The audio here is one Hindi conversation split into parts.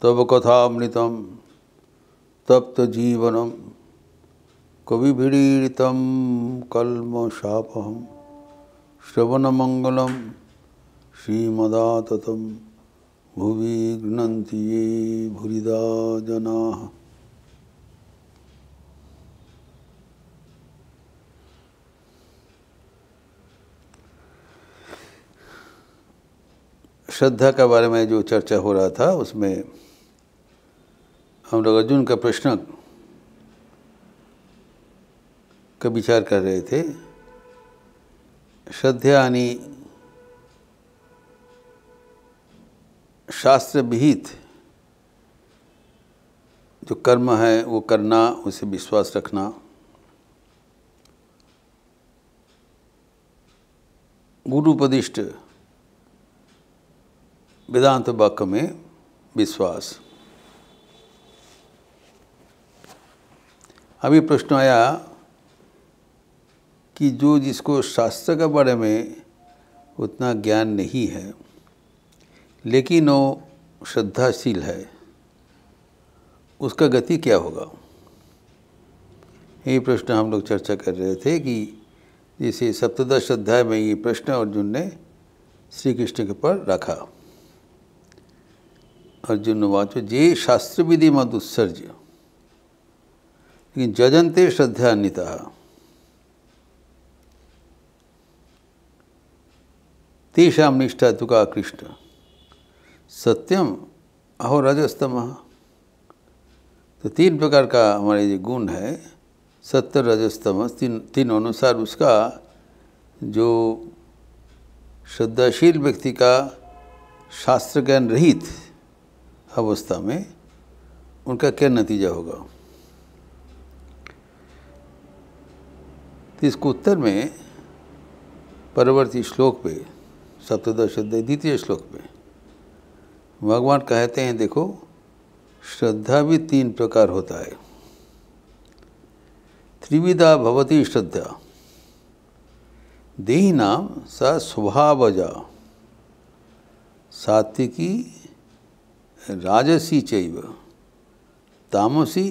तब कथामृतं तप्त जीवनम कविभिरीडितं कल्मषापहं श्रवणमंगलम श्रीमदाततं भुवि गृह्णन्ति ये भूरिदा जनाः। श्रद्धा के बारे में जो चर्चा हो रहा था उसमें हम लोग अर्जुन का प्रश्न का विचार कर रहे थे। श्रद्धा यानी शास्त्र विहित जो कर्म है वो करना, उसे विश्वास रखना, गुरु उपदिष्ट वेदांत वाक्य में विश्वास। अभी प्रश्न आया कि जो जिसको शास्त्र के बारे में उतना ज्ञान नहीं है लेकिन वो श्रद्धाशील है, उसका गति क्या होगा? यही प्रश्न हम लोग चर्चा कर रहे थे कि जैसे सप्तदश अध्याय में ये प्रश्न अर्जुन ने श्री कृष्ण के ऊपर रखा। अर्जुन वाचो जे शास्त्र विधि मद उत्सर्ज लेकिन जजन्ते श्रद्धान्विता तेषां निष्ठा तुका कृष्ण सत्यम अहो रजस्तमः। तो तीन प्रकार का हमारे जो गुण है, सत्य रजस्तम, तीन अनुसार उसका जो श्रद्धाशील व्यक्ति का शास्त्र ज्ञान रहित अवस्था में उनका क्या नतीजा होगा। तो इसको उत्तर में परवर्ती श्लोक पे, सप्तदश अध्याय द्वितीय श्लोक पे भगवान कहते हैं, देखो श्रद्धा भी तीन प्रकार होता है। त्रिविधा भवति श्रद्धा देहिनां सा स्वभावजा सात्विकी राजसी चैव तामसी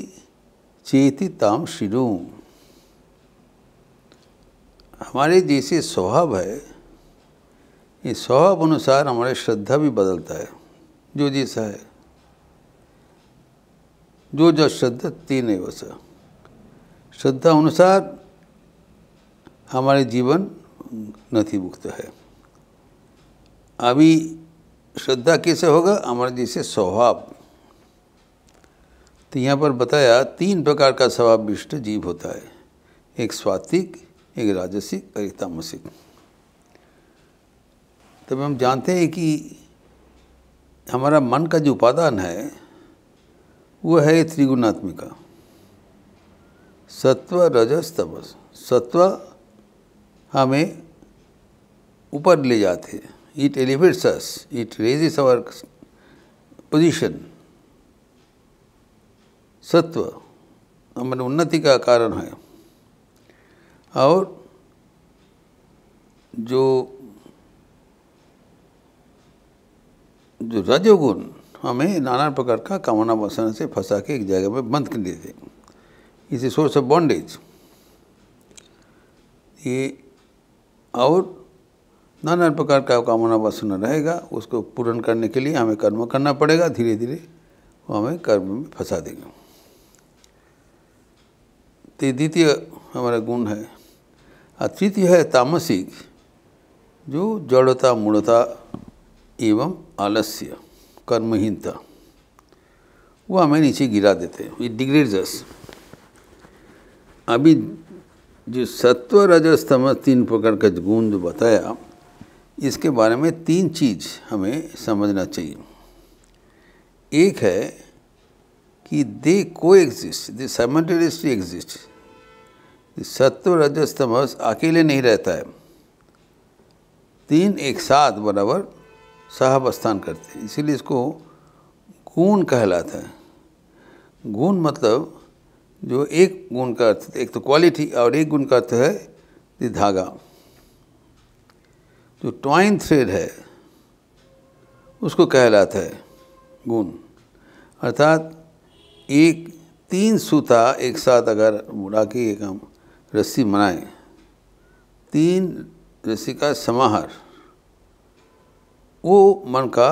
चेति ताम शिरो। हमारे जैसे स्वभाव है, ये स्वभाव अनुसार हमारे श्रद्धा भी बदलता है। जो जैसा है, जो जो श्रद्धा तीन है वैसा। श्रद्धा अनुसार हमारे जीवन नथिभुक्त है। अभी श्रद्धा कैसे होगा? हमारे जैसे स्वभाव। तो यहाँ पर बताया तीन प्रकार का स्वभाव विशिष्ट जीव होता है, एक सात्विक, एक राजसिक और एक तामसिक। तब हम जानते हैं कि हमारा मन का जो उपादान है वो है त्रिगुणात्मिका, सत्व रजस तमस। सत्व हमें ऊपर ले जाते हैं, it elevates us, it raises our position. सत्व हमारे उन्नति का कारण है। और जो रजोगुण हमें नाना प्रकार का कामना वासना से फंसा के एक जगह में बंद कर देते, इस सोर्स ऑफ बॉन्डेज। ये और नाना प्रकार का कामना वासना रहेगा, उसको पूर्ण करने के लिए हमें कर्म करना पड़ेगा। धीरे धीरे वो हमें कर्म में फंसा देगा। तो द्वितीय हमारा गुण है। और तृतीय है तामसिक, जो जड़ता, मूढ़ता एवं आलस्य, कर्महीनता, वो हमें नीचे गिरा देते हैं। इट डिग्रेड्स अस। अभी जो सत्व रजस तमस तीन प्रकार का गुण जो बताया, इसके बारे में तीन चीज़ हमें समझना चाहिए। एक है कि दे को एग्जिस्ट, दे साइमल्टेनियसली एग्जिस्ट। सत्व रजस तमस अकेले नहीं रहता है, तीन एक साथ बराबर सहावस्थान करते हैं, इसीलिए इसको गुण कहलाता है। गुण मतलब जो एक गुण का अर्थ, एक तो क्वालिटी और एक गुण का अर्थ है धागा। जो ट्वाइन थ्रेड है उसको कहलाता है गुण। अर्थात एक 3 सूता एक साथ अगर उड़ा के एक हम रस्सी बनाएं, 3 रस्सी का समाहार, वो मन का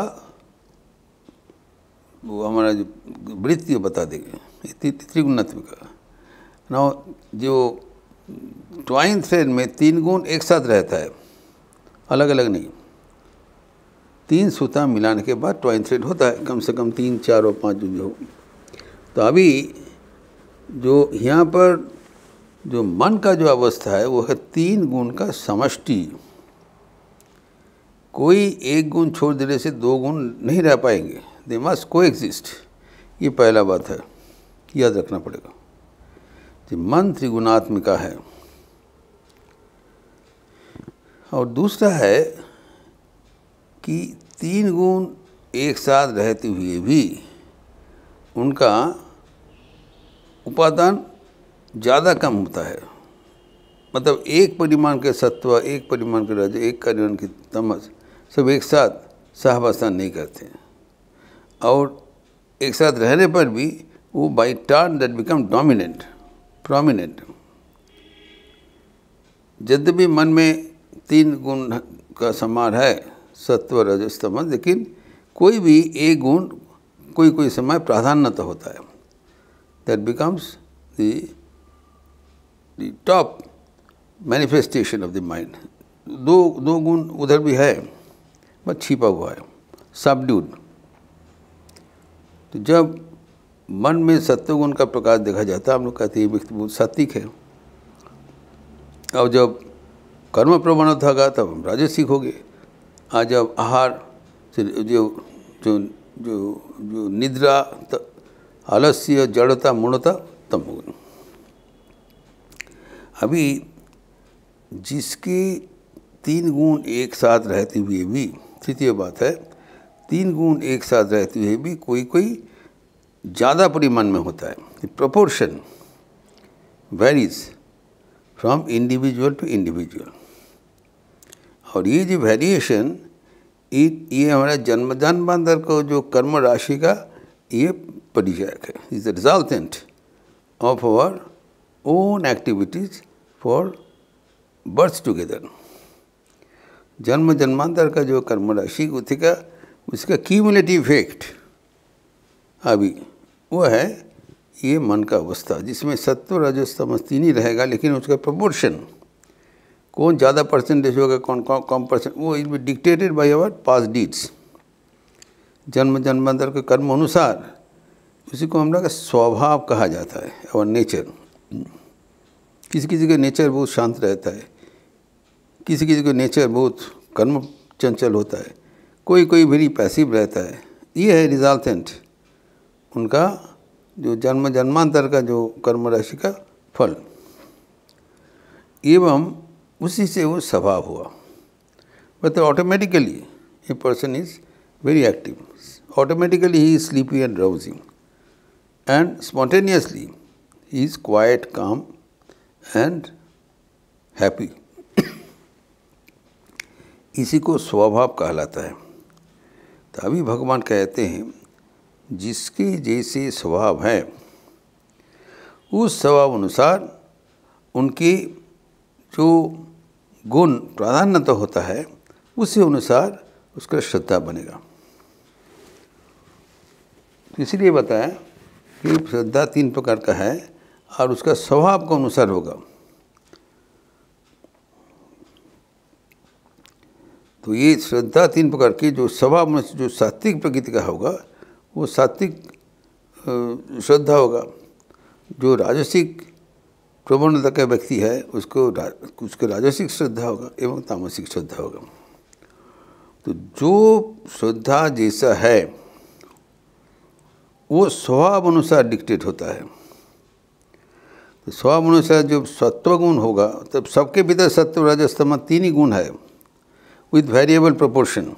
वो हमारा जो वृत्ति बता देगा त्रिगुणात्मिका। ना जो ट्वाइन थ्रेड में 3 गुण एक साथ रहता है, अलग अलग नहीं। 3 सूता मिलाने के बाद ट्वाइन थ्रेड होता है, कम से कम 3, 4 और 5 जो भी हो। तो अभी जो यहाँ पर जो मन का जो अवस्था है वो है 3 गुण का समष्टि। कोई एक गुण छोड़ देने से 2 गुण नहीं रह पाएंगे, दे मस्ट को एग्जिस्ट। ये पहला बात है, याद रखना पड़ेगा। जो मन त्रिगुणात्मिका है। और दूसरा है कि 3 गुण एक साथ रहते हुए भी उनका उपादान ज़्यादा कम होता है। मतलब एक परिमाण के सत्व, एक परिमाण के रज, एक परिमाण की तमस सब एक साथ सहवासन नहीं करते, और एक साथ रहने पर भी वो by turn that become dominant, prominent. यद्यपि मन में 3 गुण का समार है, सत्व रजस तमस, लेकिन कोई भी एक गुण कोई कोई समय प्राधान्यता होता है, that becomes the top manifestation of the mind. दो गुण उधर भी है, बस छिपा हुआ है, सबड्यूड। तो जब मन में सत्वगुण का प्रकाश देखा जाता है, हम लोग कहते हैं व्यक्ति बहुत सात्विक है। और जब कर्म प्रवणता होगा तब हम राजसिक हो गए। आज जब आहार से जो जो जो जो निद्रा, आलस्य, जड़ता, मूढ़ता, तमोगुण। अभी जिसके 3 गुण एक साथ रहते हुए भी, तृतीय बात है, 3 गुण एक साथ रहते हुए भी कोई कोई ज़्यादा परिमाण में होता है। Proportion varies from individual to individual. और ये जो वेरिएशन, ये हमारा जन्मांतर को जो कर्म राशि का ये परिचायक है, is the resultant of our own activities for birth together. जन्म जन्मांतर का जो कर्म राशि उसका क्यूमुलेटिव इफेक्ट अभी वो है ये मन का अवस्था, जिसमें सत्व रजस तमस 3 ही रहेगा, लेकिन उसका प्रोपोर्शन कौन ज़्यादा परसेंटेज होगा, कौन कम परसेंट, वो it be dictated by our past deeds. जन्म जन्मांतर के कर्म अनुसार उसी को हम लोग का स्वभाव कहा जाता है, और नेचर। किसी किसी का नेचर बहुत शांत रहता है, किसी किसी का नेचर बहुत कर्म चंचल होता है, कोई कोई वेरी पैसिव रहता है। ये है रिजल्टेंट उनका जो जन्म जन्मांतर का जो कर्म राशि का फल, एवं उसी से वो स्वभाव हुआ। But automatically a person is very active, automatically he is sleepy and drowsing, and spontaneously he is quiet, calm and happy. इसी को स्वभाव कहलाता है। तो अभी भगवान कहते हैं जिसके जैसे स्वभाव है उस स्वभाव अनुसार उनके जो गुण प्राधान्यता होता है उसी अनुसार उसका श्रद्धा बनेगा। इसलिए बताया कि श्रद्धा 3 प्रकार का है और उसका स्वभाव के अनुसार होगा। तो ये श्रद्धा 3 प्रकार की जो स्वभाव में जो सात्विक प्रकृति का होगा वो सात्विक श्रद्धा होगा। जो राजसिक प्रवणता का व्यक्ति है उसको राजसिक श्रद्धा होगा एवं तामसिक श्रद्धा होगा। तो जो श्रद्धा जैसा है वो स्वभाव अनुसार डिक्टेट होता है। तो स्वभाव अनुसार जब सत्वगुण होगा तब सबके भीतर सत्व रजस तमस 3 ही गुण है विथ वेरिएबल प्रोपोर्शन।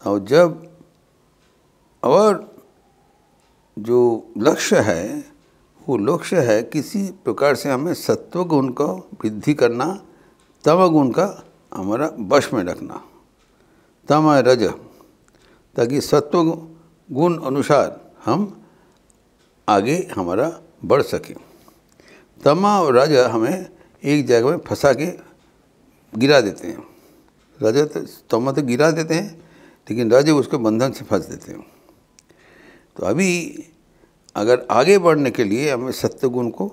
और जब और जो लक्ष्य है वो लक्ष्य है किसी प्रकार से हमें सत्वगुण का वृद्धि करना, तमगुण का हमारा वश में रखना, तम रज, ताकि सत्व गुण अनुसार हम आगे हमारा बढ़ सके। तमा और राजा हमें एक जगह में फंसा के गिरा देते हैं। राजा तो तमा तो गिरा देते हैं, लेकिन राजा उसको बंधन से फंस देते हैं। तो अभी अगर आगे बढ़ने के लिए हमें सत्वगुण को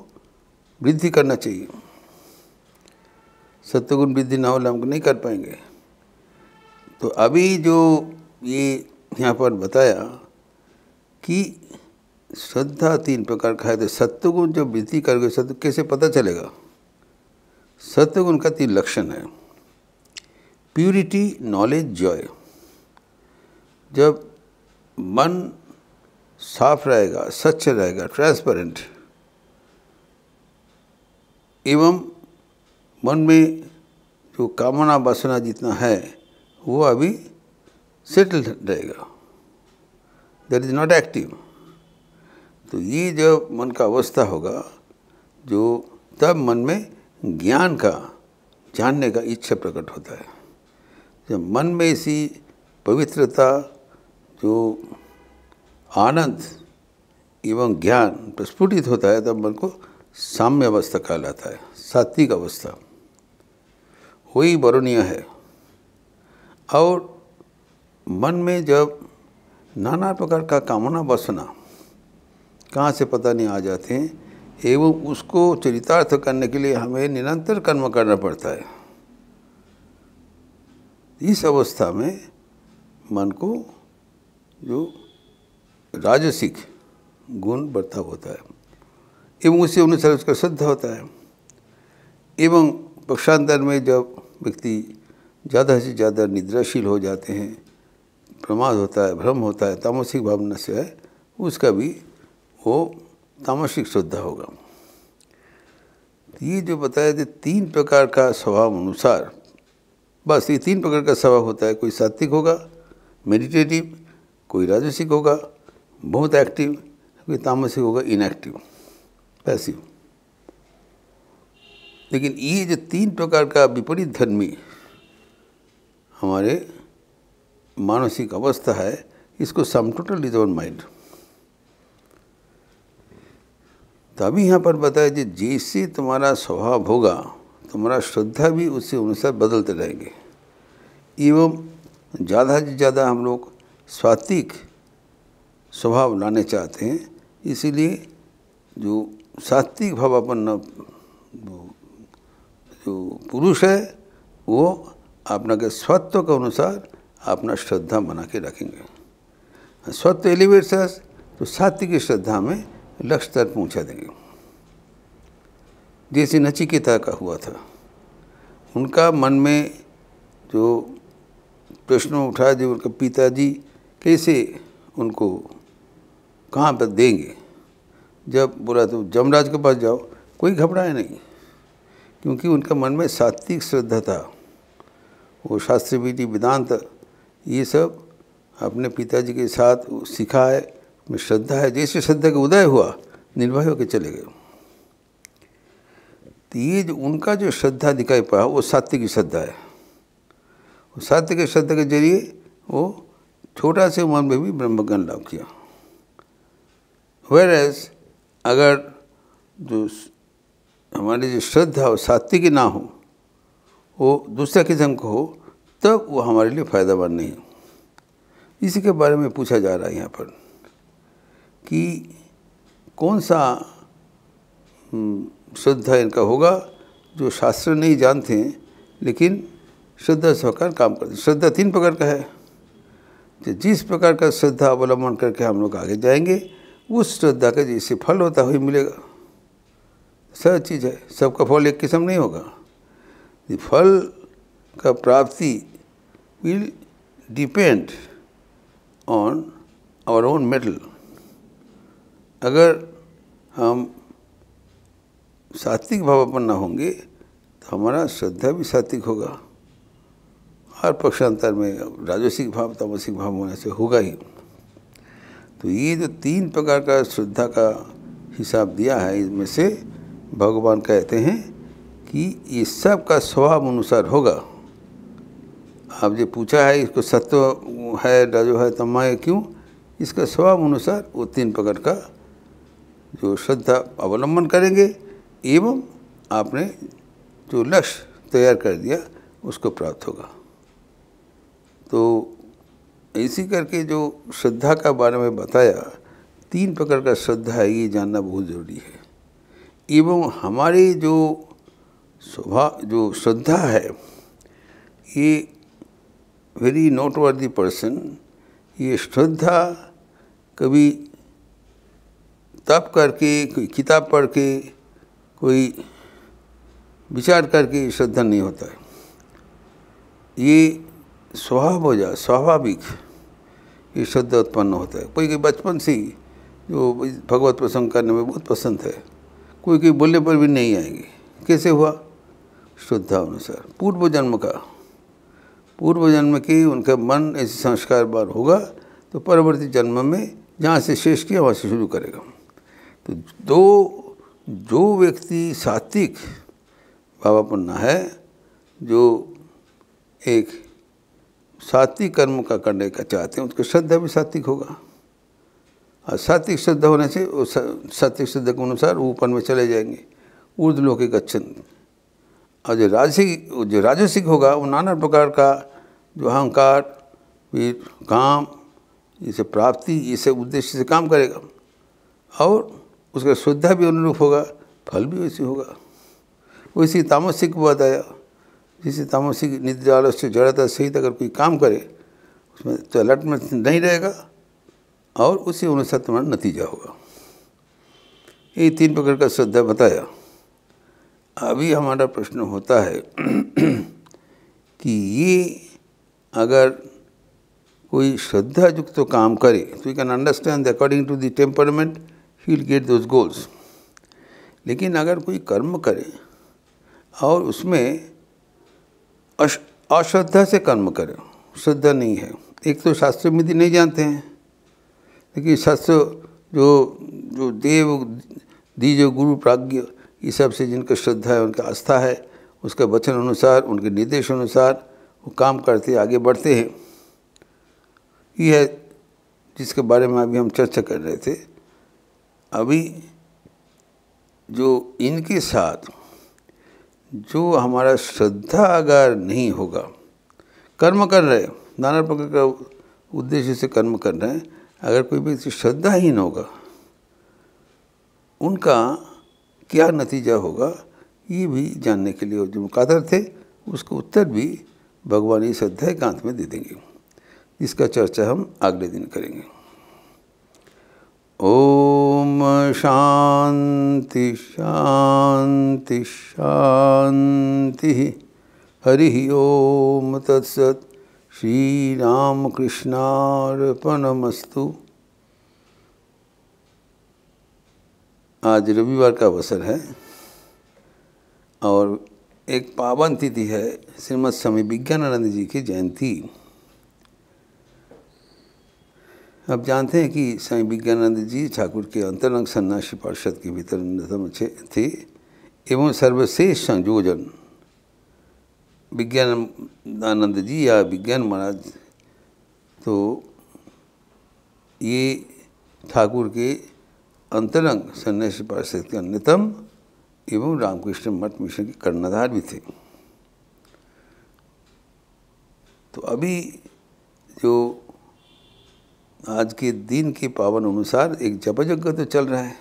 वृद्धि करना चाहिए। सत्वगुण वृद्धि ना हो हम नहीं कर पाएंगे। तो अभी जो ये यहाँ पर बताया कि श्रद्धा 3 प्रकार का है, तो सत्वगुण जो वृद्धि करोगे सत्व कैसे पता चलेगा? सत्वगुण का 3 लक्षण है। Purity, knowledge, Joy. जब मन साफ रहेगा, सच्च रहेगा, ट्रांसपेरेंट, एवं मन में जो कामना वासना जितना है वो अभी सेटल रहेगा, दैट इज नॉट एक्टिव। तो ये जब मन का अवस्था होगा, जो तब मन में ज्ञान का, जानने का इच्छा प्रकट होता है। जब मन में ऐसी पवित्रता, जो आनंद एवं ज्ञान प्रस्फुटित होता है, तब मन को साम्य अवस्था कहलाता है, सात्विक अवस्था। वही वर्णनीय है। और मन में जब नाना प्रकार का कामना वासना कहाँ से पता नहीं आ जाते हैं, एवं उसको चरितार्थ करने के लिए हमें निरंतर कर्म करना पड़ता है। इस अवस्था में मन को जो राजसिक गुण बर्ताव होता है, एवं उसी अनुसार उसका श्रद्धा होता है। एवं पक्षांतर में जब व्यक्ति ज़्यादा से ज़्यादा निद्राशील हो जाते हैं, प्रमाद होता है, भ्रम होता है, तामसिक भावना से है, उसका भी वो तामसिक श्रद्धा होगा। ये जो बताया कि 3 प्रकार का स्वभाव अनुसार, बस ये 3 प्रकार का स्वभाव होता है। कोई सात्विक होगा, मेडिटेटिव, कोई राजसिक होगा, बहुत एक्टिव, कोई तामसिक होगा, इनएक्टिव, पैसिव। लेकिन ये जो 3 प्रकार का विपरीत धर्मी हमारे मानसिक अवस्था है, इसको sum total is our mind. तभी यहाँ पर बताया कि जैसे तुम्हारा स्वभाव होगा, तुम्हारा श्रद्धा भी उससे अनुसार बदलते रहेंगे। एवं ज़्यादा से ज़्यादा हम लोग सात्विक स्वभाव लाने चाहते हैं, इसीलिए जो सात्विक भावापन्न जो पुरुष है, वो अपना के स्वत्व के अनुसार अपना श्रद्धा बना के रखेंगे। स्वत्व एलिवेट्स अस, तो सात्विक श्रद्धा में लक्ष्य तक पहुँचा देंगे। जैसे नचिकेता का हुआ था, उनका मन में जो प्रश्न उठा, जो उनके पिताजी कैसे उनको कहाँ पर देंगे, जब बोला तो जमराज के पास जाओ, कोई घबराए नहीं, क्योंकि उनका मन में सात्विक श्रद्धा था। वो शास्त्र विधि वेदांत ये सब अपने पिताजी के साथ सीखा है, में श्रद्धा है। जैसे श्रद्धा का उदय हुआ, निर्भय होकर चले गए। तो ये जो उनका जो श्रद्धा दिखाई पड़ा, वो सात्विक श्रद्धा है। वो सात्विक श्रद्धा के जरिए वो छोटा से उम्र में भी ब्रह्मज्ञान लाभ किया। वेरएज अगर जो हमारी जो श्रद्धा हो सात्विक ना हो, वो दूसरा किस्म का हो, तब वो हमारे लिए फ़ायदेमंद नहीं है। इसी के बारे में पूछा जा रहा है यहाँ पर कि कौन सा श्रद्धा इनका होगा, जो शास्त्र नहीं जानते हैं लेकिन श्रद्धा से होकर काम करते हैं। श्रद्धा 3 प्रकार का है। तो जिस प्रकार का श्रद्धा अवलंबन करके हम लोग आगे जाएंगे, उस श्रद्धा का जैसे फल होता है वही मिलेगा। सब चीज़ है, सबका फल एक किस्म नहीं होगा। फल का प्राप्ति will depend on our own metal. अगर हम सात्विक भावापन्न होंगे तो हमारा श्रद्धा भी सात्विक होगा, और पक्षांतर में राजसिक भाव तामसिक भाव होने से होगा ही। तो ये जो 3 प्रकार का श्रद्धा का हिसाब दिया है, इसमें से भगवान कहते हैं कि ये सब का स्वभाव अनुसार होगा। आप जो पूछा है इसको सत्व है, रजो है, तमो है, क्यों? इसका स्वभाव अनुसार वो 3 प्रकार का जो श्रद्धा अवलंबन करेंगे एवं आपने जो लक्ष्य तैयार कर दिया उसको प्राप्त होगा। तो ऐसी करके जो श्रद्धा का बारे में बताया, 3 प्रकार का श्रद्धा है, ये जानना बहुत ज़रूरी है। एवं हमारी जो स्वभाव जो श्रद्धा है, ये वेरी नोटवर्दी पर्सन, ये श्रद्धा कभी तप करके, कोई किताब पढ़ के, कोई विचार करके श्रद्धा नहीं होता है। ये स्वभाव हो जाए, स्वाभाविक ये श्रद्धा उत्पन्न होता है। कोई कोई बचपन से ही जो भगवत प्रसंग करने में बहुत पसंद है, कोई बोलने पर भी नहीं आएंगे। कैसे हुआ? श्रद्धा अनुसार, पूर्व जन्म के उनका मन ऐसे संस्कार बार होगा तो परवर्ती जन्म में जहाँ से शेष किया वहाँ से शुरू करेगा। तो जो व्यक्ति सात्विक भावापन्ना है, जो एक सात्विक कर्म का करने का चाहते हैं, उसकी श्रद्धा भी सात्विक होगा। और सात्विक श्रद्धा होने से वो सात्विक श्रद्धा के अनुसार ऊपर में चले जाएंगे, ऊर्ध्वलोके गच्छन्ति। और जो राजसिक होगा वो नाना प्रकार का जो अहंकार, फिर काम, इसे प्राप्ति, इसे उद्देश्य से काम करेगा और उसका श्रद्धा भी अनुरूप होगा, फल भी वैसे होगा। वैसे तामसिक को बताया, जिसे तामसिक निद्रा आलस्य जड़ता सहित अगर कोई काम करे उसमें तो अलर्ट में नहीं रहेगा और उसी अनुसार तुम्हारा नतीजा होगा। ये 3 प्रकार का श्रद्धा बताया। अभी हमारा प्रश्न होता है कि ये अगर कोई श्रद्धा युक्त तो काम करे तो you can understand according to the temperament he will get those goals. लेकिन अगर कोई कर्म करे और उसमें अश्रद्धा से कर्म करे, श्रद्धा नहीं है, एक तो शास्त्र विधि नहीं जानते हैं, लेकिन शास्त्र जो देव दीजो गुरु प्राज्ञ ये सब से जिनका श्रद्धा है, उनका आस्था है, उसके वचन अनुसार, उनके निर्देश अनुसार वो काम करते आगे बढ़ते हैं। ये है जिसके बारे में अभी हम चर्चा कर रहे थे। अभी जो इनके साथ जो हमारा श्रद्धा अगर नहीं होगा, कर्म कर रहे हैं, नाना प्रकार का उद्देश्य से कर्म कर रहे हैं, अगर कोई व्यक्ति श्रद्धाहीन होगा, उनका क्या नतीजा होगा ये भी जानने के लिए जो मुकादर थे उसको उत्तर भी भगवान इस अध्याय एकांत में दे देंगे। इसका चर्चा हम अगले दिन करेंगे। ओम शांति शांति शांति। हरि ओम तत्सत। श्री राम कृष्णार्पणमस्तु। आज रविवार का अवसर है और एक पावन तिथि है श्रीमद् स्वामी विज्ञानानंद जी की जयंती। आप जानते हैं कि स्वामी विज्ञानानंद जी ठाकुर के अंतरंग सन्यासी पार्षद के भीतर अन्यतम थे एवं सर्वश्रेष्ठ संयोजन विज्ञानानंद जी या विज्ञान महाराज, तो ये ठाकुर के अंतरंग सन्यासी पार्षद के अन्यतम एवं रामकृष्ण मठ मिशन के कर्णधार भी थे। तो अभी जो आज के दिन के पावन अनुसार एक जप यज्ञ तो चल रहा है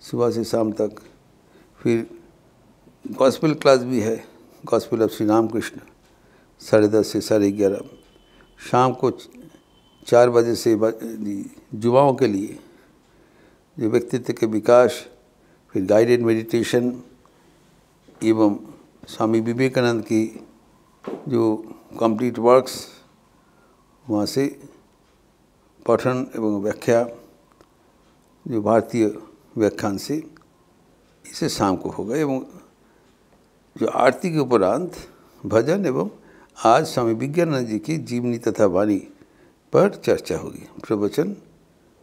सुबह से शाम तक, फिर गॉस्पेल क्लास भी है, गॉस्पेल ऑफ श्री रामकृष्ण 10:30 से 11:30, शाम को 4 बजे से युवाओं के लिए जो व्यक्तित्व के विकास, फिर गाइडेड मेडिटेशन एवं स्वामी विवेकानंद की जो कंप्लीट वर्क्स वहाँ से पठन एवं व्याख्या जो भारतीय व्याख्यान से इसे शाम को होगा एवं जो आरती के उपरांत भजन एवं आज स्वामी विज्ञानानंद जी की जीवनी तथा वाणी पर चर्चा होगी, प्रवचन।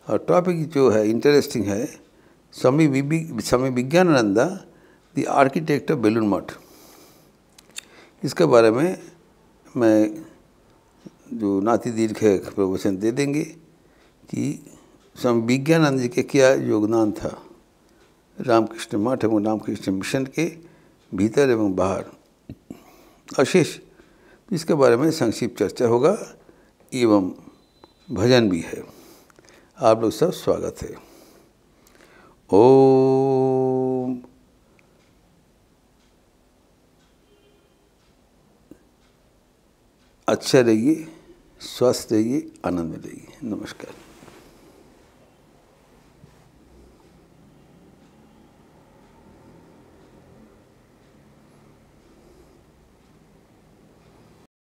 और टॉपिक जो है इंटरेस्टिंग है, Swami Vijnanananda the architect of Belur Math. इसके बारे में मैं जो नाती दीर्घ है प्रवचन दे देंगे कि स्वामी विज्ञानंद जी के क्या योगदान था रामकृष्ण मठ एवं रामकृष्ण मिशन के भीतर एवं बाहर अशेष। इसके बारे में संक्षिप्त चर्चा होगा एवं भजन भी है। आप लोग सब स्वागत है। ओम। अच्छा रहिए, स्वस्थ रहिए, आनंद में रहिए। नमस्कार।